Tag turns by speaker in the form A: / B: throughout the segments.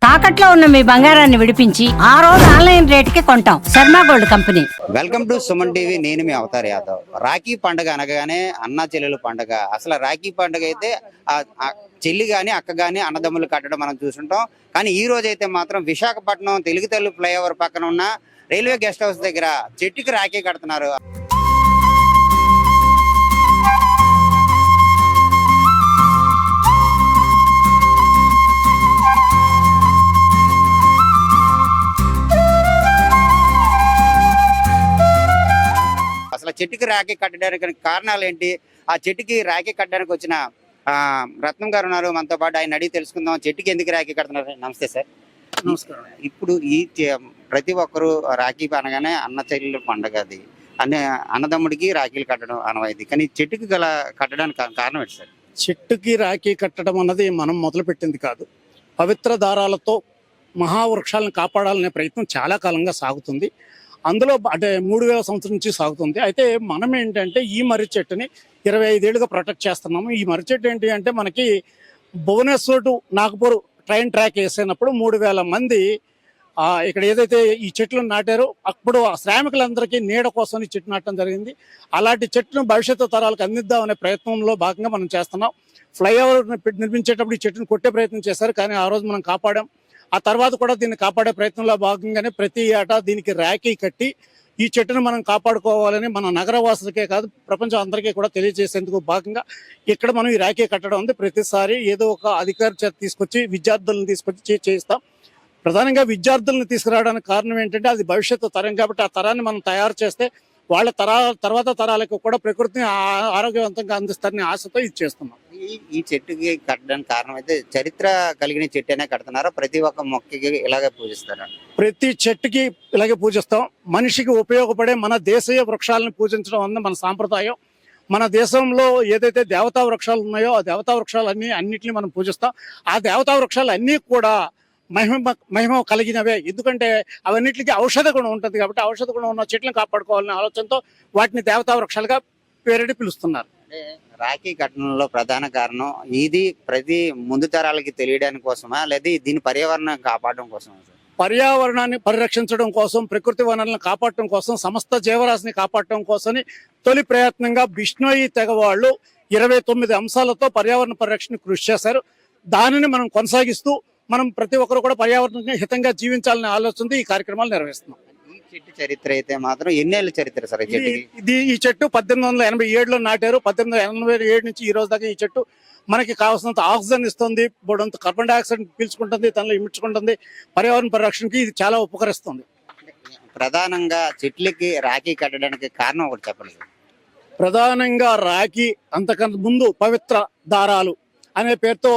A: తాకట్లో ఉన్న మీ బంగారాన్ని విడిపించి ఆ రోజు ఆన్లైన్ రేటుకి కొంటాం. Sharma gold company.
B: Welcome to Suman TV. నేను మీ అవతార్ యాదవ్. రాఖీ పండుగ అనగానే అన్న చెల్లెలు పండుగ. అసలు రాఖీ పండుగ అయితే చెల్లి గాని అక్క గాని అన్నదమ్ములు కట్టడం మనం చూసుంటాం. కానీ ఈ రోజు అయితే మాత్రం విశాఖపట్నం తెలుగు తల్లి ఫ్లైఓవర్ పక్కన ఉన్న రైల్వే గెస్ట్ హౌస్ దగ్గర చెట్టుకి రాఖీ కడుతున్నారు. అసలు చెట్టుకి రాఖీ కట్టడానికి కారణాలు ఏంటి? ఆ చెట్టుకి రాఖీ కట్టడానికి వచ్చిన రత్నం గారు ఉన్నారు మనతో పాటు. ఆయన అడిగి తెలుసుకుందాం చెట్టుకి ఎందుకు రాఖీ కడుతున్నారు. నమస్తే సార్.
C: నమస్కారం.
B: ఇప్పుడు ప్రతి ఒక్కరు రాఖీ అనగానే అన్న చెల్లెల పండుగ, అది అన్నదమ్ముడికి రాఖీలు కట్టడం అనవైంది. కానీ చెట్టుకి గల కట్టడానికి కారణం ఏంటి సార్?
C: చెట్టుకి రాఖీ కట్టడం అన్నది మనం మొదలు పెట్టింది కాదు. పవిత్ర దారాలతో మహావృక్షాలను కాపాడాలనే ప్రయత్నం చాలా కాలంగా సాగుతుంది. అందులో అంటే 3000 సంవత్సరం నుంచి సాగుతుంది. అయితే మనం ఏంటంటే ఈ మర్రి చెట్టుని 25 ఏళ్ళుగా ప్రొటెక్ట్ చేస్తున్నాము. ఈ మర్రి చెట్టు ఏంటి అంటే మనకి Bhubaneswar to Nagpur train track వేసినప్పుడు 3000 మంది ఇక్కడ ఏదైతే ఈ చెట్లు నాటారో అప్పుడు శ్రామికులందరికీ నీడ కోసం ఈ చెట్టు నాటడం జరిగింది. అలాంటి చెట్టును భవిష్యత్తు తరాలకు అందిద్దాం అనే ప్రయత్నంలో భాగంగా మనం చేస్తున్నాం. ఫ్లైఓవర్ నిర్మించేటప్పుడు ఈ చెట్టును కొట్టే ప్రయత్నం చేశారు, కానీ ఆ రోజు మనం కాపాడాం. ఆ తర్వాత కూడా దీన్ని కాపాడే ప్రయత్నంలో భాగంగానే ప్రతి ఏటా దీనికి రాఖీ కట్టి ఈ చెట్టును మనం కాపాడుకోవాలని మన నగరవాసులకే కాదు ప్రపంచం అందరికీ కూడా తెలియజేసేందుకు భాగంగా ఇక్కడ మనం ఈ రాఖీ కట్టడం ఉంది. ప్రతిసారి ఏదో ఒక అధికారి చేత తీసుకొచ్చి విద్యార్థులను తీసుకొచ్చి చేయిస్తాం. ప్రధానంగా విద్యార్థులను తీసుకురావడానికి కారణం ఏంటంటే అది భవిష్యత్తు తరం కాబట్టి ఆ తరాన్ని మనం తయారు చేస్తే వాళ్ళ తర్వాత తరాలకు కూడా ప్రకృతిని ఆరోగ్యవంతంగా అందిస్తారనే ఆశతో ఇది చేస్తున్నాం.
B: ఈ చెట్టుకి కట్టడానికి కారణం అయితే చరిత్ర కలిగిన చెట్టు అనే కడుతున్నారా? ప్రతి ఒక్క మొక్కకి ఇలాగే పూజిస్తారా?
C: ప్రతి చెట్టుకి ఇలాగే పూజిస్తాం. మనిషికి ఉపయోగపడే మన దేశీయ వృక్షాలను పూజించడం అన్నది మన సాంప్రదాయం. మన దేశంలో ఏదైతే దేవతా వృక్షాలు ఉన్నాయో ఆ దేవతా వృక్షాలు అన్నిటిని మనం పూజిస్తాం. ఆ దేవతా వృక్షాలు అన్నీ కూడా మహిమ కలిగినవే. ఎందుకంటే అవన్నిటికీ ఔషధ గుణం ఉంటుంది కాబట్టి ఔషధ గుణం ఉన్న చెట్లను కాపాడుకోవాలనే ఆలోచనతో వాటిని దేవతా వృక్షాలుగా పేరెడి పిలుస్తున్నారు.
B: రాఖీ కట్టడంలో ప్రధాన కారణం ఇది ప్రతి ముందు తరాలకి తెలియడానికి కోసమా, లేదా దీని పర్యావరణం కాపాడడం కోసమా?
C: పర్యావరణాన్ని పరిరక్షించడం కోసం, ప్రకృతి వనరులను కాపాడటం కోసం, సమస్త జీవరాశిని కాపాడటం కోసమని తొలి ప్రయత్నంగా బిష్ణోయి తెగ వాళ్ళు 29 అంశాలతో పర్యావరణ పరిరక్షణ కృషి చేశారు. దానిని మనం కొనసాగిస్తూ మనం ప్రతి ఒక్కరు కూడా పర్యావరణాన్ని హితంగా జీవించాలనే ఆలోచనతో ఈ కార్యక్రమాలు నిర్వహిస్తున్నాం.
B: ఈ చెట్టు చరిత్ర అయితే మాత్రం ఎన్నేళ్ళ చరిత్ర సార్?
C: ఈ చెట్టు 1887లో నాటారు. 1887 నుంచి ఈ రోజు దాకా ఈ చెట్టు మనకి కావాల్సినంత ఆక్సిజన్ ఇస్తుంది, బోడంత కార్బన్ డైఆక్సైడ్ పీల్చుకుంటుంది, తనలో ఇమిడ్చుకుంటుంది. పర్యావరణ పరిరక్షణకి ఇది చాలా ఉపకరిస్తుంది.
B: ప్రధానంగా చెట్లకి రాఖీ కట్టడానికి కారణం ఒకటి చెప్పండి.
C: ప్రధానంగా రాఖీ అంతకన్నా ముందు పవిత్ర దారాలు అనే పేరుతో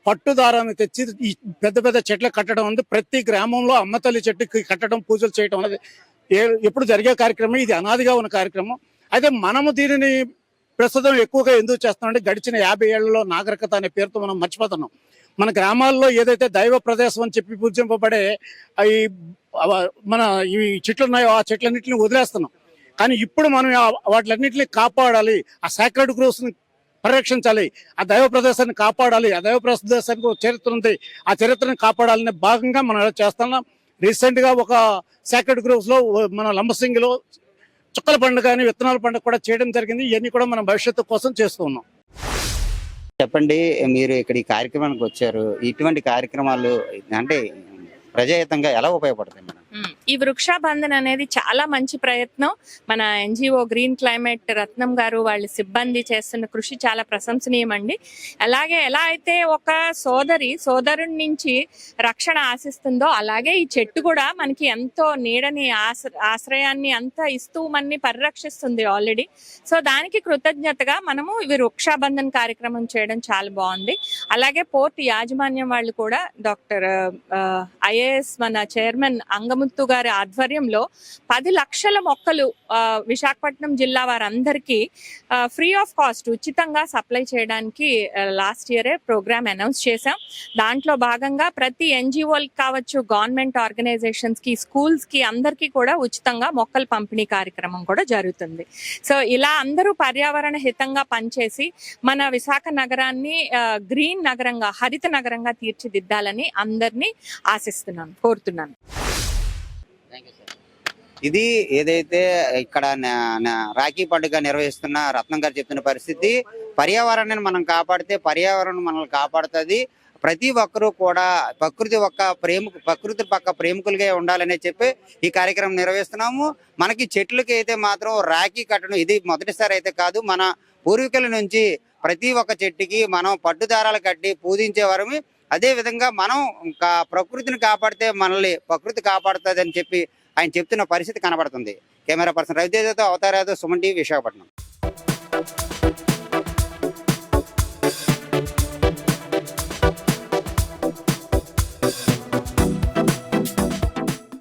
C: పట్టు దారాన్ని తెచ్చి ఈ పెద్ద పెద్ద చెట్లు కట్టడం ఉంది. ప్రతి గ్రామంలో అమ్మతల్లి చెట్టుకి కట్టడం, పూజలు చేయడం అనేది ఎప్పుడు జరిగే కార్యక్రమం. ఇది అనాదిగా ఉన్న కార్యక్రమం. అయితే మనము దీనిని ప్రస్తుతం ఎక్కువగా ఎందుకు చేస్తున్నామంటే గడిచిన 50 ఏళ్లలో నాగరికత అనే పేరుతో మనం మర్చిపోతున్నాం. మన గ్రామాల్లో ఏదైతే దైవ ప్రదేశం అని చెప్పి పూజింపబడే మన ఈ చెట్లు ఉన్నాయో ఆ చెట్లన్నింటినీ వదిలేస్తున్నాం. కానీ ఇప్పుడు మనం వాటిలన్నింటినీ కాపాడాలి, ఆ సాక్రెడ్ గ్రోవ్స్ ని పరిరక్షించాలి, ఆ దైవ ప్రదేశాన్ని కాపాడాలి. ఆ దైవ ప్రదేశానికి ఒక చరిత్ర ఉంది, ఆ చరిత్రను కాపాడాలనే భాగంగా మనం చేస్తున్నాం. రీసెంట్ గా ఒక సాక్రెడ్ గ్రోవ్స్ లో మన లంబసింగిలో చుక్కల పండుగ అని విత్తనాల పండుగ కూడా చేయడం జరిగింది. ఇవన్నీ కూడా మనం భవిష్యత్తు కోసం చేస్తూ ఉన్నాం.
B: చెప్పండి, మీరు ఇక్కడ ఈ కార్యక్రమానికి వచ్చారు. ఇటువంటి కార్యక్రమాలు అంటే ప్రజాహితంగా ఎలా ఉపయోగపడతాయి మేడం?
D: ఈ వృక్షాబంధన్ అనేది చాలా మంచి ప్రయత్నం. మన ఎన్జిఓ గ్రీన్ క్లైమేట్ రత్నం గారు వాళ్ళ సిబ్బంది చేస్తున్న కృషి చాలా ప్రశంసనీయం అండి. అలాగే ఎలా అయితే ఒక సోదరుడి నుంచి రక్షణ ఆశిస్తుందో అలాగే ఈ చెట్టు కూడా మనకి ఎంతో నీడని ఆశ్రయాన్ని అంతా ఇస్తూ మనని పరిరక్షిస్తుంది ఆల్రెడీ. సో దానికి కృతజ్ఞతగా మనము ఇవి వృక్షాబంధన్ కార్యక్రమం చేయడం చాలా బాగుంది. అలాగే పోర్ట్ యాజమాన్యం వాళ్ళు కూడా డాక్టర్ ఐఏఎస్ మన చైర్మన్ అంగముత్తు గారు వారి ఆధ్వర్యంలో 10 లక్షల మొక్కలు విశాఖపట్నం జిల్లా వారందరికీ ఫ్రీ ఆఫ్ కాస్ట్ ఉచితంగా సప్లై చేయడానికి లాస్ట్ ఇయరే ప్రోగ్రామ్ అనౌన్స్ చేశాం. దాంట్లో భాగంగా ప్రతి ఎన్జిఓలకు కావచ్చు, గవర్నమెంట్ ఆర్గనైజేషన్స్ కి, స్కూల్స్ కి అందరికీ కూడా ఉచితంగా మొక్కల పంపిణీ కార్యక్రమం కూడా జరుగుతుంది. సో ఇలా అందరూ పర్యావరణ హితంగా పనిచేసి మన విశాఖ నగరాన్ని గ్రీన్ నగరంగా, హరిత నగరంగా తీర్చిదిద్దాలని అందరినీ ఆశిస్తున్నాను, కోరుతున్నాను.
B: ఇది ఏదైతే ఇక్కడ రాఖీ పండుగ నిర్వహిస్తున్న రత్నం గారు చెప్తున్న పరిస్థితి, పర్యావరణాన్ని మనం కాపాడితే పర్యావరణం మనల్ని కాపాడుతుంది. ప్రతి ఒక్కరూ కూడా ప్రకృతి పక్క ప్రేమికులుగా ఉండాలని చెప్పి ఈ కార్యక్రమం నిర్వహిస్తున్నాము. మనకి చెట్లకి అయితే మాత్రం రాఖీ కట్టడం ఇది మొదటిసారి అయితే కాదు. మన పూర్వీకుల నుంచి ప్రతి ఒక్క చెట్టుకి మనం పట్టుదారాలు కట్టి పూజించేవారము. అదే విధంగా మనం ప్రకృతిని కాపాడితే మనల్ని ప్రకృతి కాపాడుతుంది అని చెప్పి ఆయన చెప్తున్న పరిస్థితి కనబడుతుంది. కెమెరా పర్సన్ రవితేజతో అవతార్ యాదవ్, సుమన్ టీవీ, విశాఖపట్నం.